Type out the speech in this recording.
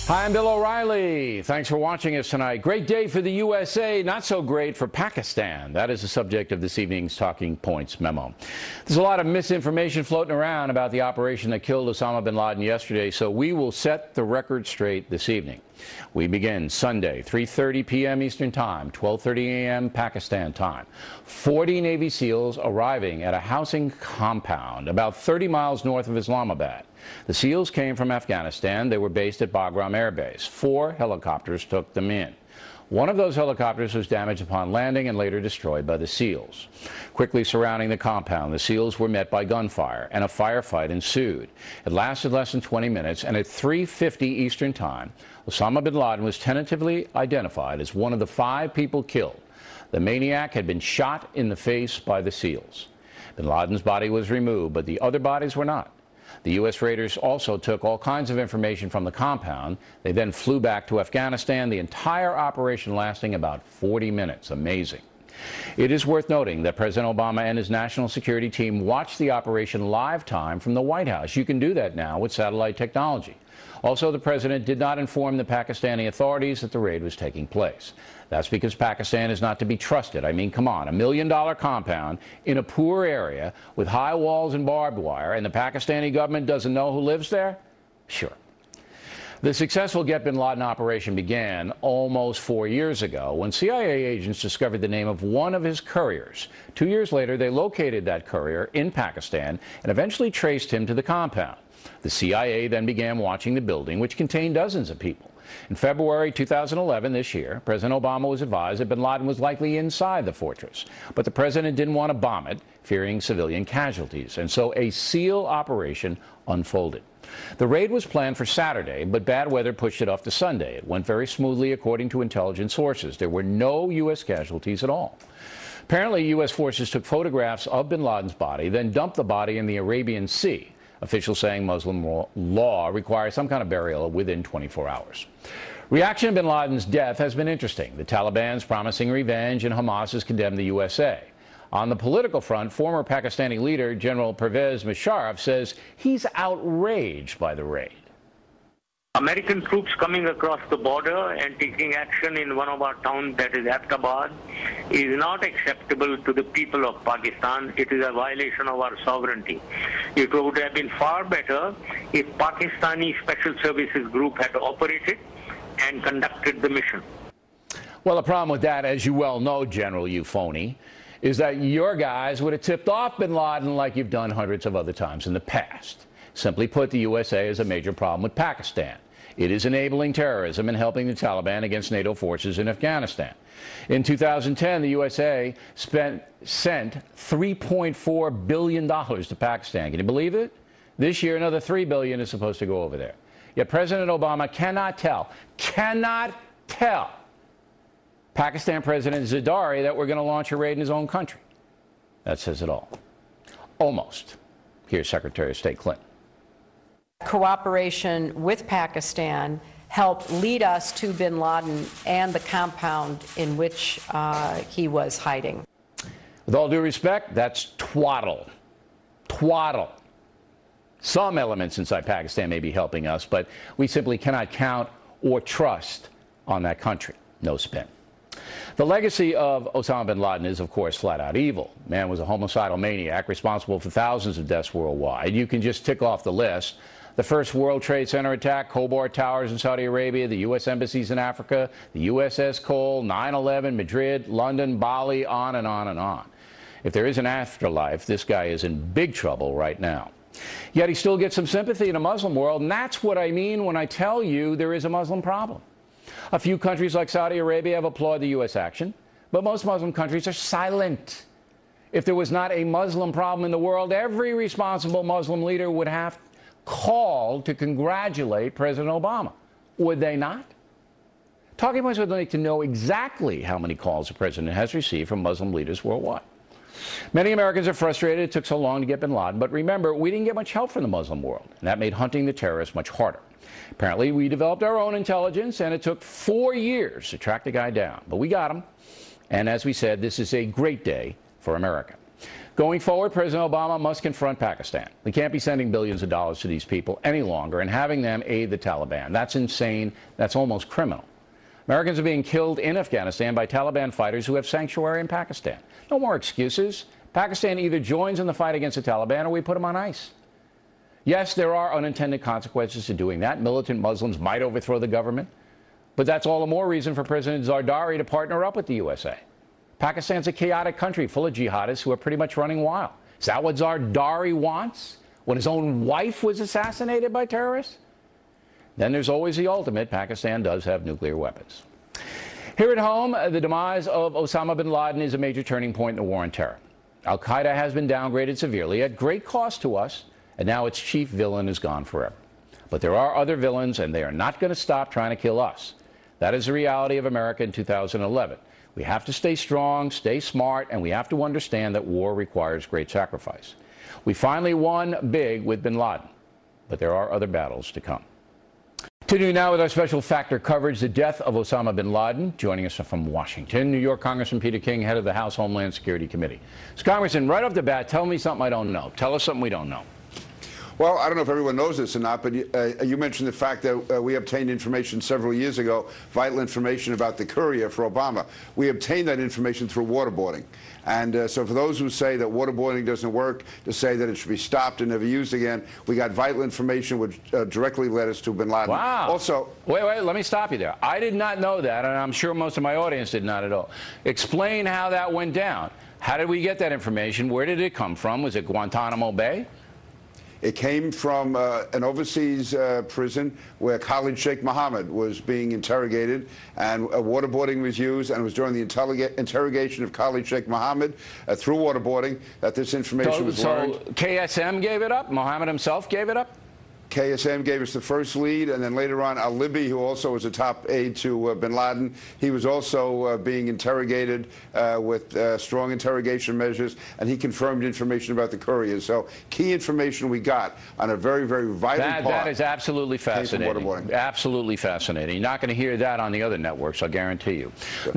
Hi, I'm Bill O'Reilly. Thanks for watching us tonight. Great day for the USA, not so great for Pakistan. That is the subject of this evening's Talking Points memo. There's a lot of misinformation floating around about the operation that killed Osama bin Laden yesterday, so we will set the record straight this evening. We begin Sunday, 3:30 p.m. Eastern Time, 12:30 a.m. Pakistan time. 40 Navy SEALs arriving at a housing compound about 30 miles north of Islamabad. The SEALs came from Afghanistan. They were based at Bagram Air Base. 4 helicopters took them in. One of those helicopters was damaged upon landing and later destroyed by the SEALs. Quickly surrounding the compound, the SEALs were met by gunfire, and a firefight ensued. It lasted less than 20 minutes, and at 3:50 Eastern Time, Osama bin Laden was tentatively identified as one of the 5 people killed. The maniac had been shot in the face by the SEALs. Bin Laden's body was removed, but the other bodies were not. The U.S. raiders also took all kinds of information from the compound. They then flew back to Afghanistan, the entire operation lasting about 40 minutes. Amazing. It is worth noting that President Obama and his national security team watched the operation live time from the White House. You can do that now with satellite technology. Also, the president did not inform the Pakistani authorities that the raid was taking place. That's because Pakistan is not to be trusted. I mean, come on, $1 million compound in a poor area with high walls and barbed wire, and the Pakistani government doesn't know who lives there? Sure. The successful Get Bin Laden operation began almost 4 years ago when CIA agents discovered the name of one of his couriers. 2 years later, they located that courier in Pakistan and eventually traced him to the compound. The CIA then began watching the building, which contained dozens of people. In February 2011, this year, President Obama was advised that bin Laden was likely inside the fortress. But the president didn't want to bomb it, fearing civilian casualties. And so a SEAL operation unfolded. The raid was planned for Saturday, but bad weather pushed it off to Sunday. It went very smoothly, according to intelligence sources. There were no U.S. casualties at all. Apparently, U.S. forces took photographs of bin Laden's body, then dumped the body in the Arabian Sea. Officials saying Muslim law requires some kind of burial within 24 hours. Reaction to bin Laden's death has been interesting. The Taliban's promising revenge, and Hamas has condemned the USA. On the political front, former Pakistani leader General Pervez Musharraf says he's outraged by the raid. American troops coming across the border and taking action in one of our towns, that is Abbottabad, is not acceptable to the people of Pakistan. It is a violation of our sovereignty. It would have been far better if Pakistani Special Services Group had operated and conducted the mission. Well, the problem with that, as you well know, General, you phony, is that your guys would have tipped off bin Laden like you've done hundreds of other times in the past. Simply put, the USA has a major problem with Pakistan. It is enabling terrorism and helping the Taliban against NATO forces in Afghanistan. In 2010, the USA sent $3.4 billion to Pakistan. Can you believe it? This year, another $3 billion is supposed to go over there. Yet President Obama cannot tell Pakistan President Zardari that we're going to launch a raid in his own country. That says it all. Almost. Here's Secretary of State Clinton. Cooperation with Pakistan helped lead us to bin Laden and the compound in which he was hiding. With all due respect, that's twaddle. Twaddle. Some elements inside Pakistan may be helping us, but we simply cannot count or trust on that country. No spin. The legacy of Osama bin Laden is, of course, flat-out evil. Man was a homicidal maniac responsible for thousands of deaths worldwide. You can just tick off the list. The first World Trade Center attack, Khobar Towers in Saudi Arabia, the U.S. embassies in Africa, the USS Cole, 9/11, Madrid, London, Bali, on and on and on. If there is an afterlife, this guy is in big trouble right now. Yet he still gets some sympathy in the Muslim world, and that's what I mean when I tell you there is a Muslim problem. A few countries like Saudi Arabia have applauded the U.S. action, but most Muslim countries are silent. If there was not a Muslim problem in the world, every responsible Muslim leader would have called to congratulate President Obama. Would they not? Talking Points would like to know exactly how many calls the president has received from Muslim leaders worldwide. Many Americans are frustrated it took so long to get bin Laden, but remember, we didn't get much help from the Muslim world, and that made hunting the terrorists much harder. Apparently, we developed our own intelligence, and it took 4 years to track the guy down. But we got him, and as we said, this is a great day for America. Going forward, President Obama must confront Pakistan. We can't be sending billions of dollars to these people any longer and having them aid the Taliban. That's insane. That's almost criminal. Americans are being killed in Afghanistan by Taliban fighters who have sanctuary in Pakistan. No more excuses. Pakistan either joins in the fight against the Taliban or we put them on ice. Yes, there are unintended consequences to doing that. Militant Muslims might overthrow the government. But that's all the more reason for President Zardari to partner up with the USA. Pakistan's a chaotic country full of jihadists who are pretty much running wild. Is that what Zardari wants when his own wife was assassinated by terrorists? Then there's always the ultimate. Pakistan does have nuclear weapons. Here at home, the demise of Osama bin Laden is a major turning point in the war on terror. Al-Qaeda has been downgraded severely at great cost to us, and now its chief villain is gone forever. But there are other villains, and they are not going to stop trying to kill us. That is the reality of America in 2011. We have to stay strong, stay smart, and we have to understand that war requires great sacrifice. We finally won big with bin Laden, but there are other battles to come. Continuing now with our special factor coverage, the death of Osama bin Laden. Joining us from Washington, New York Congressman Peter King, head of the House Homeland Security Committee. So, Congressman, right off the bat, tell me something I don't know. Tell us something we don't know. Well, I don't know if everyone knows this or not, but you mentioned the fact that we obtained information several years ago, vital information about the courier for Obama. We obtained that information through waterboarding. And so for those who say that waterboarding doesn't work, to say that it should be stopped and never used again, we got vital information which directly led us to bin Laden. Wow. Also, wait, let me stop you there. I did not know that, and I'm sure most of my audience did not at all. Explain how that went down. How did we get that information? Where did it come from? Was it Guantanamo Bay? it came from an overseas prison where Khalid Sheikh Mohammed was being interrogated, and waterboarding was used, and it was during the interrogation of Khalid Sheikh Mohammed through waterboarding that this information was learned. So KSM gave it up? Mohammed himself gave it up? KSM gave us the first lead, and then later on, Al-Libi, who also was a top aide to bin Laden, he was also being interrogated with strong interrogation measures, and he confirmed information about the couriers. So key information we got on a very, very vital part. That is absolutely fascinating. Absolutely fascinating. You're not going to hear that on the other networks, I guarantee you. Sure.